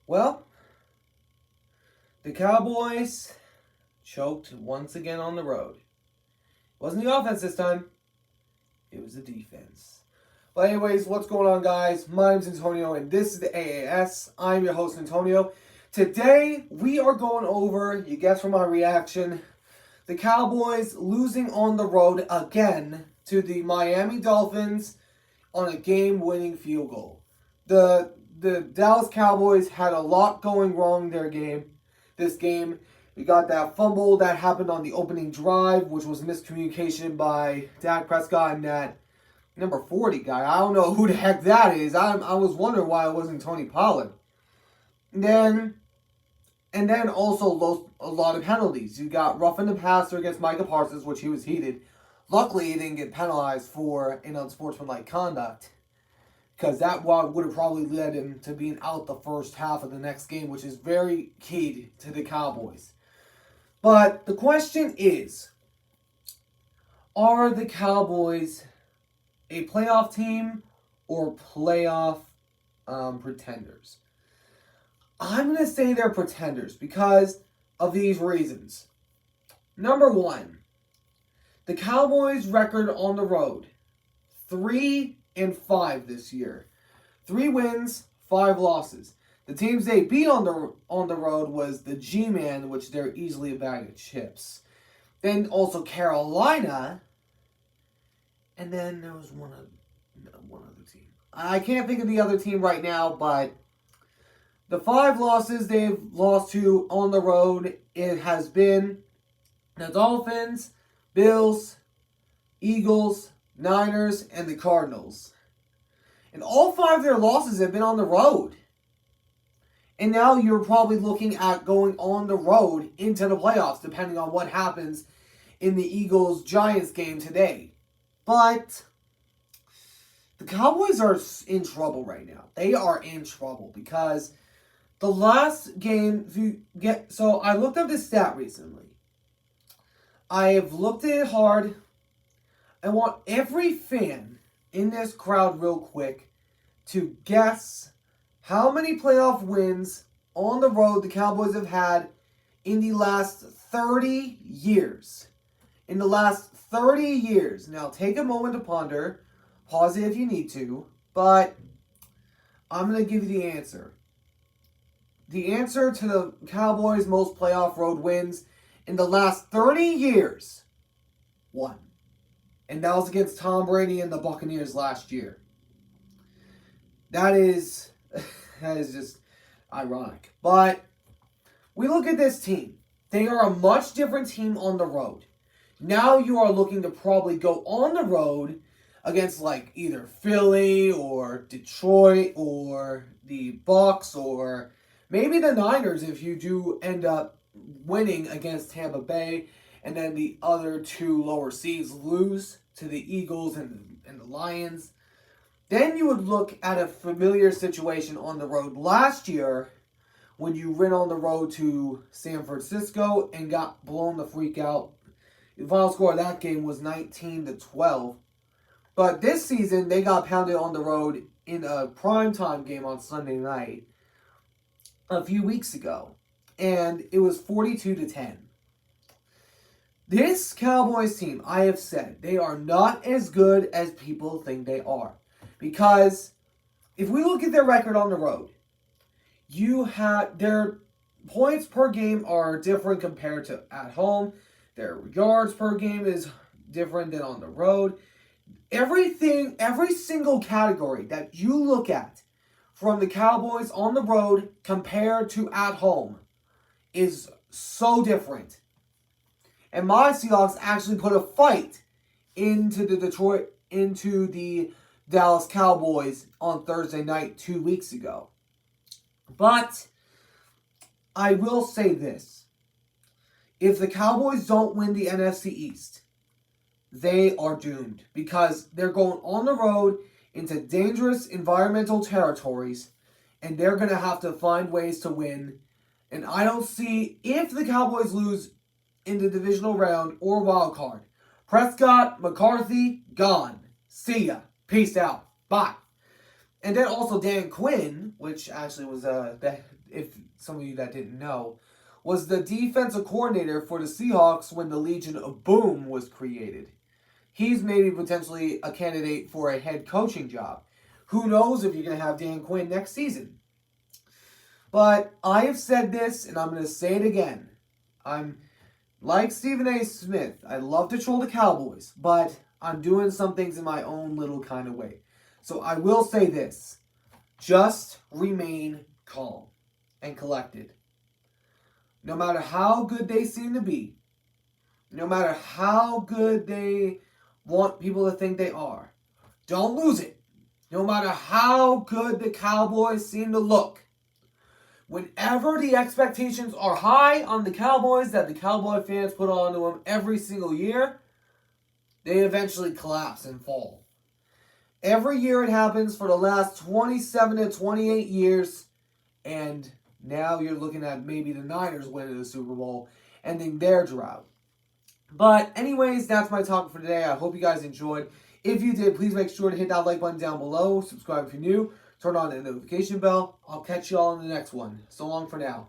Well, the Cowboys choked once again on the road. It wasn't the offense this time. It was the defense. But anyways, what's going on, guys? My name's Antonio, and this is the AAS. I'm your host, Antonio. Today, we are going over, you guessed from my reaction, the Cowboys losing on the road again to the Miami Dolphins on a game-winning field goal. The Dallas Cowboys had a lot going wrong this game. We got that fumble that happened on the opening drive, which was miscommunication by Dak Prescott and that number 40 guy. I don't know who the heck that is. I was wondering why it wasn't Tony Pollard. And then also lost a lot of penalties. You got roughing the passer against Micah Parsons, which he was heated. Luckily, he didn't get penalized for an unsportsmanlike conduct, because that would have probably led him to being out the first half of the next game, which is very key to the Cowboys. But the question is, are the Cowboys a playoff team or playoff pretenders? I'm going to say they're pretenders because of these reasons. Number one, the Cowboys' record on the road, 3-5 this year. 3 wins, 5 losses. The teams they beat on the road was the G-Man, which they're easily a bag of chips. Then also Carolina, and then there was one other team. I can't think of the other team right now, but the 5 losses they've lost to on the road, it has been the Dolphins, Bills, Eagles, Niners, and the Cardinals. And all 5 of their losses have been on the road. And now you're probably looking at going on the road into the playoffs, depending on what happens in the Eagles-Giants game today. But the Cowboys are in trouble right now. They are in trouble because the last game, so I looked up this stat recently. I have looked at it hard. I want every fan in this crowd real quick to guess how many playoff wins on the road the Cowboys have had in the last 30 years. In the last 30 years. Now, take a moment to ponder. Pause it if you need to. But I'm going to give you the answer. The answer to the Cowboys' most playoff road wins in the last 30 years, 1. And that was against Tom Brady and the Buccaneers last year. That is just ironic. But we look at this team. They are a much different team on the road. Now you are looking to probably go on the road against like either Philly or Detroit or the Bucs or maybe the Niners if you do end up winning against Tampa Bay and then the other 2 lower seeds lose to the Eagles and the Lions. Then you would look at a familiar situation on the road last year when you went on the road to San Francisco and got blown the freak out. The final score of that game was 19-12. But this season, they got pounded on the road in a primetime game on Sunday night a few weeks ago. And it was 42-10. This Cowboys team, I have said, they are not as good as people think they are. Because if we look at their record on the road, their points per game are different compared to at home. Their yards per game is different than on the road. Every single category that you look at from the Cowboys on the road compared to at home is so different. And my Seahawks actually put a fight into the Dallas Cowboys on Thursday night 2 weeks ago. But I will say this. If the Cowboys don't win the NFC East, they are doomed because they're going on the road into dangerous environmental territories and they're going to have to find ways to win. And I don't see, if the Cowboys lose in the divisional round or wild card, Prescott, McCarthy, gone. See ya. Peace out. Bye. And then also Dan Quinn, which actually was, if some of you that didn't know, was the defensive coordinator for the Seahawks when the Legion of Boom was created. He's maybe potentially a candidate for a head coaching job. Who knows if you're going to have Dan Quinn next season. But I have said this, and I'm going to say it again. I'm like Stephen A. Smith. I love to troll the Cowboys, but I'm doing some things in my own little kind of way. So I will say this. Just remain calm and collected. No matter how good they seem to be, no matter how good they want people to think they are, don't lose it. No matter how good the Cowboys seem to look, whenever the expectations are high on the Cowboys that the Cowboy fans put onto them every single year, they eventually collapse and fall. Every year it happens for the last 27 to 28 years, and now you're looking at maybe the Niners winning the Super Bowl, ending their drought. But anyways, that's my talk for today. I hope you guys enjoyed. If you did, please make sure to hit that like button down below. Subscribe if you're new. Turn on the notification bell. I'll catch you all in the next one. So long for now.